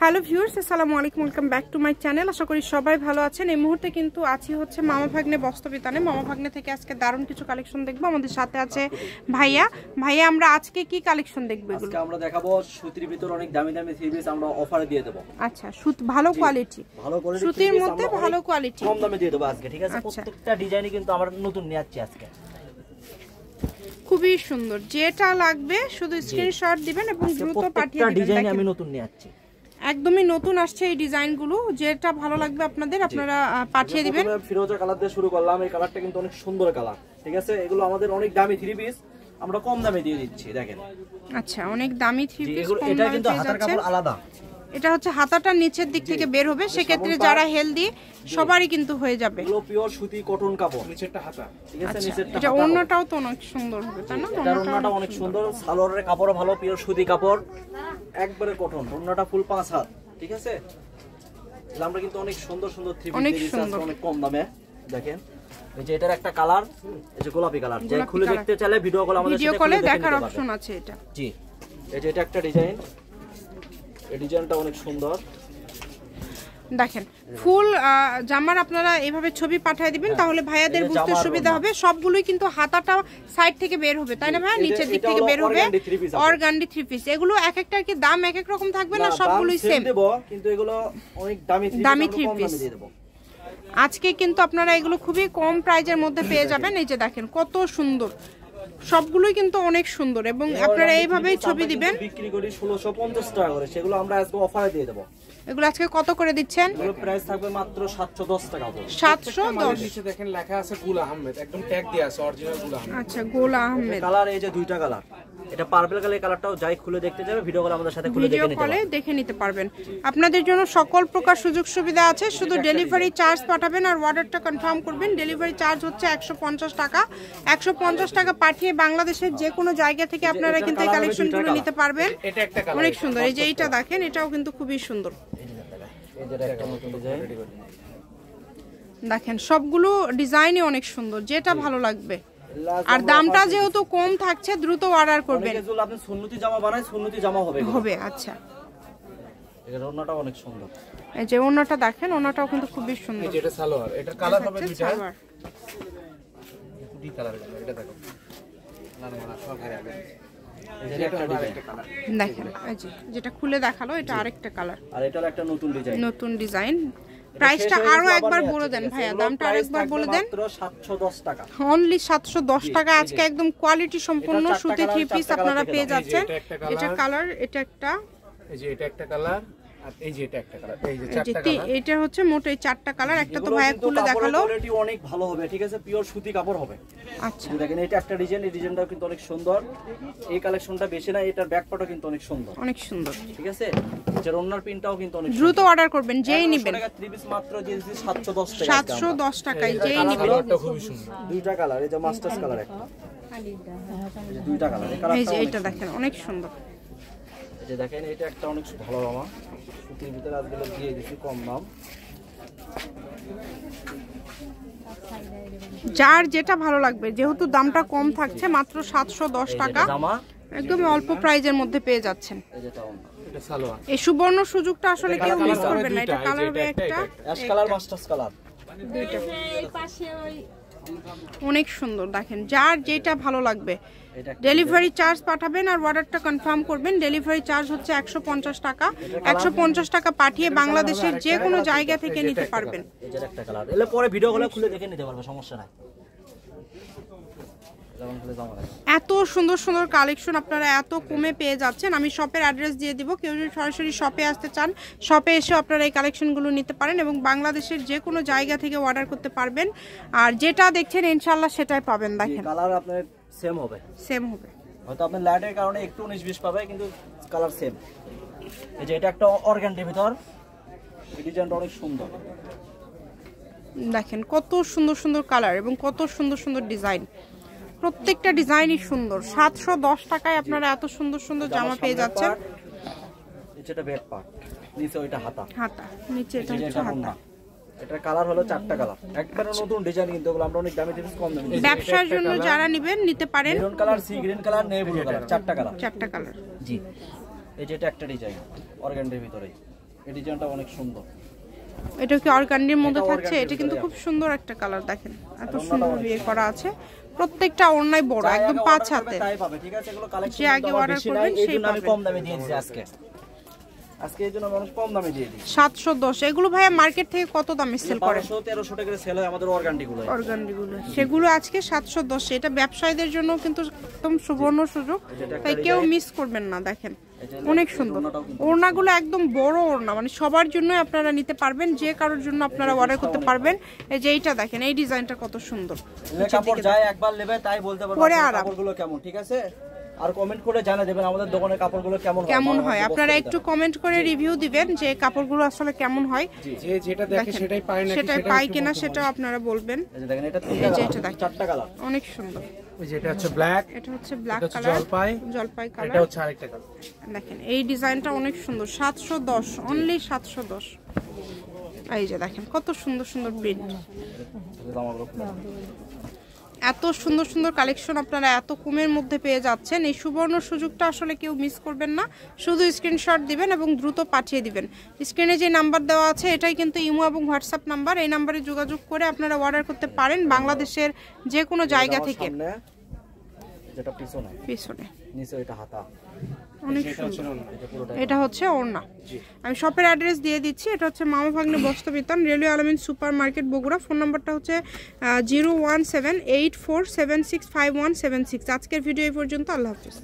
Hello viewers, আসসালামু আলাইকুম, welcome back to my channel. আশা করি সবাই ভালো আছেন। এই মুহূর্তে কিন্তু আছি হচ্ছে মামা ভাগ্নে বস্ত্রবিতানে। মামা ভাগ্নে থেকে আজকে দারুণ কিছু কালেকশন দেখবো। আমাদের সাথে আছে ভাইয়া। ভাইয়া, আমরা আজকে কি কালেকশন দেখবো? আজকে আমরা দেখাবো সুতির ভিতর অনেক দামি দামি থ্রি পিস আমরা অফারে দিয়ে দেব। আচ্ছা, ভালো কোয়ালিটি, সুতির মধ্যে ভালো কোয়ালিটি, কম দামে দিয়ে দেব আজকে, ঠিক আছে? প্রত্যেকটা ডিজাইনই কিন্তু আমরা নতুন নিয়ে আসছি আজকে, খুবই সুন্দর। যেটা লাগবে শুধু স্ক্রিনশট দিবেন এবং দ্রুত পাঠিয়ে দিবেন। ডিজাইন আমি নতুন নিয়ে আসছি, একদমই নতুন আসছে এই ডিজাইনগুলো। যেটা ভালো লাগবে আপনাদের আপনারা পাঠিয়ে দিবেন। ফিরোজা কালার দিয়ে শুরু করলাম। এই কালারটা কিন্তু অনেক সুন্দর কালার, ঠিক আছে? এগুলো আমাদের অনেক দামি থ্রি পিস, আমরা কম দামে দিয়ে দিচ্ছি, দেখেন। আচ্ছা, অনেক দামি থ্রি পিস, এটা কিন্তু হাতার কাপড় আলাদা। এটা হচ্ছে হাতাটা নিচের দিক থেকে বের হবে, সেক্ষেত্রে যারা হেলদি সবারই কিন্তু হয়ে যাবে। এগুলো পিওর সুতি কটন কাপড়, নিচেরটা হাতা, ঠিক আছে? নিচেরটা এটা ওন্নাটাও তো অনেক সুন্দর হবে, তাই না? এটা ওন্নাটা অনেক সুন্দর, সালোয়ারের কাপড়ও ভালো, পিওর সুতি কাপড়, একবারে কটন। ওন্নাটা ফুল 5 হাত, ঠিক আছে? আমরা কিন্তু অনেক সুন্দর সুন্দর থ্রি পিস দিচ্ছি অনেক কম দামে, দেখেন। এই যে এটার একটা কালার, এই যে গোলাপি কালার, যে খুলে দেখতে চাইলে ভিডিও কল আমাদের সাথে খুলে দেখার অপশন আছে এটা। জি, এই যে এটা একটা ডিজাইন, এই ডিজাইনটা অনেক সুন্দর। দেখেন, ফুল জামার আপনারা এইভাবে ছবি পাঠিয়ে দিবেন, তাহলে ভাইয়াদের বুঝতে সুবিধা হবে। সবগুলোই কিন্তু হাতাটা সাইড থেকে বের হবে, তাই না ভাইয়া? নিচের দিক থেকে বের হবে। অর্গান্ডি থ্রি পিস, এগুলো এক একটার কি দাম এক এক রকম থাকবে না? সবগুলোই সেম দেব, কিন্তু এগুলো অনেক দামি থ্রি পিস দিয়ে দেব আজকে। কিন্তু আপনারা এগুলো খুবই কম প্রাইজের মধ্যে পেয়ে যাবেন। এই যে দেখেন কত সুন্দর, সবগুলোই কিন্তু অনেক সুন্দর। এবং আপনারা এইভাবেই ছবি দিবেন। বিক্রি করি 1650 টাকা করে, সেগুলো আমরা আজকে অফারে দিয়ে দেব। এগুলো আজকে কত করে দিচ্ছেন? এগুলো প্রাইস থাকবে মাত্র 710 টাকা করে। 710। নিচে দেখেন লেখা আছে গুল আহমেদ, একদম ট্যাগ দেয়া আছে, অরিজিনাল গুল আহমেদ। আচ্ছা, গোল আহমেদ কালার। এই যে দুইটা কালার, এটা পার্পল কালার, কালারটাও যাই খুলে দেখতে যাবে ভিডিও কল আমাদের সাথে খুলে দেখে নিতে পারবেন। আপনাদের জন্য সকল প্রকার সুযোগ সুবিধা আছে, শুধু ডেলিভারি চার্জ পাঠাবেন আর অর্ডারটা কনফার্ম করবেন। ডেলিভারি চার্জ হচ্ছে 150 টাকা। 150 টাকা পাঠিয়ে বাংলাদেশের যে কোনো জায়গা থেকে আপনারা কিন্তু এই কালেকশনগুলো নিতে পারবেন। অনেক সুন্দর। এই যে এইটা দেখেন, এটাও কিন্তু খুবই সুন্দর। দেখেন সবগুলো ডিজাইনই অনেক সুন্দর, যেটা ভালো লাগবে। আর দামটা যেহেতু কম থাকছে, দ্রুত অর্ডার করবেন। আপনি সুন্নতি জামা বানায়, সুন্নতি জামা হবে। আচ্ছা, এর ওন্নাটা অনেক সুন্দর। এই যে ওন্নাটা দেখেন, ওন্নাটাও কিন্তু খুবই সুন্দর। এই যে এটা সালোয়ার, এটার কালার হবে দুইটা। দুই কালার, এটা দেখো না না সব ঘরে আগে। এটা একটা কালার দেখেন, এই যে যেটা খুলে দেখালো, এটা আরেকটা কালার, আর এটার একটা নতুন ডিজাইন। প্রাইসটা আরো একবার বলে দেন ভাইয়া, দামটা আরেকবার বলে দেন। মাত্র 710 টাকা, অনলি 710 টাকা। আজকে একদম কোয়ালিটি সম্পন্ন সুতি থ্রি পিস আপনারা পেয়ে যাচ্ছেন। এটা কালার, এটা একটা, এই যে এটা একটা কালার, আর এই যে এটা একটা কালার, এই যে চারটা কালার। এটা হচ্ছে মোটে চারটা কালার। একটা তো ভাইয়া খুলে দেখালো, কোয়ালিটি অনেক ভালো হবে, ঠিক আছে? পিওর সুতি কাপড় হবে। আচ্ছা, দেখেন এটা একটা ডিজাইন, এই ডিজাইনটাও কিন্তু অনেক সুন্দর। এই কালেকশনটা বেশি না, এটার ব্যাক পার্টও কিন্তু অনেক সুন্দর, ঠিক আছে? এর ওন্নার পিনটাও কিন্তু অনেক দ্রুত অর্ডার করবেন, যেই নেবেন। থ্রি পিস মাত্র দিয়েছি 710 টাকা। 710 টাকায় যেই নেবেন। কালারটা খুবই সুন্দর, দুইটা কালার, এই যে মাস্টার্স কালার একটা, এই যে দুইটা কালার। এই যে এটা দেখেন অনেক সুন্দর। এই যে দেখেন এটা একটা অনেক ভালো জামা, সুতির ভিতরে আজকে দিয়ে দিছি কম দাম। যার যেটা ভালো লাগবে, যেহেতু দামটা কম থাকছে, মাত্র 710 টাকা, একদম অল্প প্রাইজের মধ্যে পেয়ে যাচ্ছেন। এটা সালোয়ার। এই সুবর্ণ সুযোগটা আসলে কেউ মিস করবেন না। এটা কালার হবে একটা অ্যাশ কালার, মাস্টার্স কালার, দুইটা অনেক সুন্দর। দেখেন যার যেটা ভালো লাগবে, ডেলিভারি চার্জ পাঠাবেন আর অর্ডারটা কনফার্ম করবেন। ডেলিভারি চার্জ হচ্ছে 150 টাকা। 150 টাকা পাঠিয়ে বাংলাদেশের যে কোনো জায়গা থেকে নিতে পারবেন। এটার একটা কালার, এলে পরে ভিডিও কলে খুলে দেখে নিতে পারবে, সমস্যা নাই। এত সুন্দর সুন্দর কালেকশন আপনারা এত কমে পেয়ে যাচ্ছেন। আমি শপের অ্যাড্রেস দিয়ে দিব, কেউ যদি সরাসরি শপে আসতে চান, শপে এসে আপনারা এই কালেকশনগুলো নিতে পারেন এবং বাংলাদেশের যে কোনো জায়গা থেকে অর্ডার করতে পারবেন। আর যেটা দেখছেন ইনশাআল্লাহ সেটাই পাবেন। দেখেন কালার আপনার সেম হবে, হয়তো আপনার লাইটের কারণে একটু 19-20 পাবে, কিন্তু কালার সেম। এই যে এটা একটা অর্গানডির ভিতর, এই ডিজাইনটা অনেক সুন্দর। দেখেন কত সুন্দর সুন্দর কালার এবং কত সুন্দর সুন্দর ডিজাইন, প্রত্যেকটা ডিজাইনই সুন্দর। 710 টাকায় আপনারা এত সুন্দর সুন্দর জামা পেয়ে যাচ্ছেন। এটা ব্যাক পার্ট, নিচে ওইটা হাতা, নিচে এটা হচ্ছে হাতা। এটার কালার হলো চারটা কালার, একবারে নতুন ডিজাইন, কিন্তু এগুলো আমরা অনেক দামি দিচ্ছি, কম দামে। ব্যবসার জন্য যারা নেবেন নিতে পারেন। Maroon colour, sea green colour, navy blue colour, চারটা কালার। জি, এই যে এটা একটা ডিজাইন অর্গানডির ভিতরে, এই ডিজাইনটা অনেক সুন্দর। এটা কি অর্গানডির মধ্যে এটা থাকছে, organdy এটা কিন্তু ভিতরে খুব সুন্দর একটা কালার, দেখেন এত সুন্দর বিয়ে করা আছে। প্রত্যেকটা ওড়নাই বড়, একদম 5 হাতে। তাই পাবে, ঠিক আছে? এগুলো কালেকশন যে আগে অর্ডার করবেন সেই এইজন্য আমি পাবেন। কম দামে দিয়ে দিয়েছি আজকে এই জন্য মানুষ কম দামে দিয়ে দিই। 710। এগুলো ভাইয়া মার্কেট থেকে কত দামে সেল করে? 1200-1300 টাকা করে সেল হয় আমাদের অর্গানডি গুলো। অর্গানডি গুলো, সেগুলো আজকে 710। এটা ব্যবসায়ীদের জন্য কিন্তু একদম সুবর্ণ সুযোগ, তাই কেউ মিস করবেন না। দেখেন অনেক সুন্দর ওড়নাগুলো, একদম বড় ওড়না, মানে সবার জন্য আপনারা নিতে পারবেন, যে কারোর জন্য আপনারা অর্ডার করতে পারবেন। এই যে এইটা দেখেন, এই ডিজাইনটা কত সুন্দর। কাপড় যায় একবার নেবে তাই বলতে পারবো কাপড়গুলো কেমন, ঠিক আছে? আর কমেন্ট করে জানা দেবেন আমাদের দোকানের কাপড়গুলো কেমন হয়। আপনারা একটু কমেন্ট করে রিভিউ দিবেন যে কাপড়গুলো আসলে কেমন হয়, যে যেটা দেখে সেটাই পায় না, সেটাই পাই কিনা সেটাও আপনারা বলবেন। এই যে দেখেন, এটা চারটা কালার, অনেক সুন্দর। ওই যেটা হচ্ছে ব্ল্যাক, এটা হচ্ছে ব্ল্যাক এটা হচ্ছে কালার, জলপাই জলপাই এটা কালার। হচ্ছে আরেকটা কালার। দেখেন এই ডিজাইনটা অনেক সুন্দর, 710, অনলি 710। এই যে দেখেন কত সুন্দর সুন্দর প্রিন্ট, এত সুন্দর সুন্দর কালেকশন আপনারা এত কমের মধ্যে পেয়ে যাচ্ছেন। এই সুবর্ণ সুযোগটা আসলে কেউ মিস করবেন না, শুধু স্ক্রিনশট দিবেন এবং দ্রুত পাঠিয়ে দিবেন। স্ক্রিনে যে নাম্বার দেওয়া আছে এটাই কিন্তু ইমো এবং হোয়াটসঅ্যাপ নাম্বার, এই নাম্বারে যোগাযোগ করে আপনারা অর্ডার করতে পারেন বাংলাদেশের যে কোনো জায়গা থেকে। যেটা পিছনে নিচে এটা হাতা, অনেক সুন্দর। এটা হচ্ছে ওড়না। আমি শপের অ্যাড্রেস দিয়ে দিচ্ছি, এটা হচ্ছে মামা ভাগ্নে বস্ত্রবিতান, রেলওয়ে আলামিন সুপার মার্কেট, বগুড়া। ফোন নাম্বারটা হচ্ছে 01784765176। আজকের ভিডিও এই পর্যন্ত। আল্লাহ হাফেজ।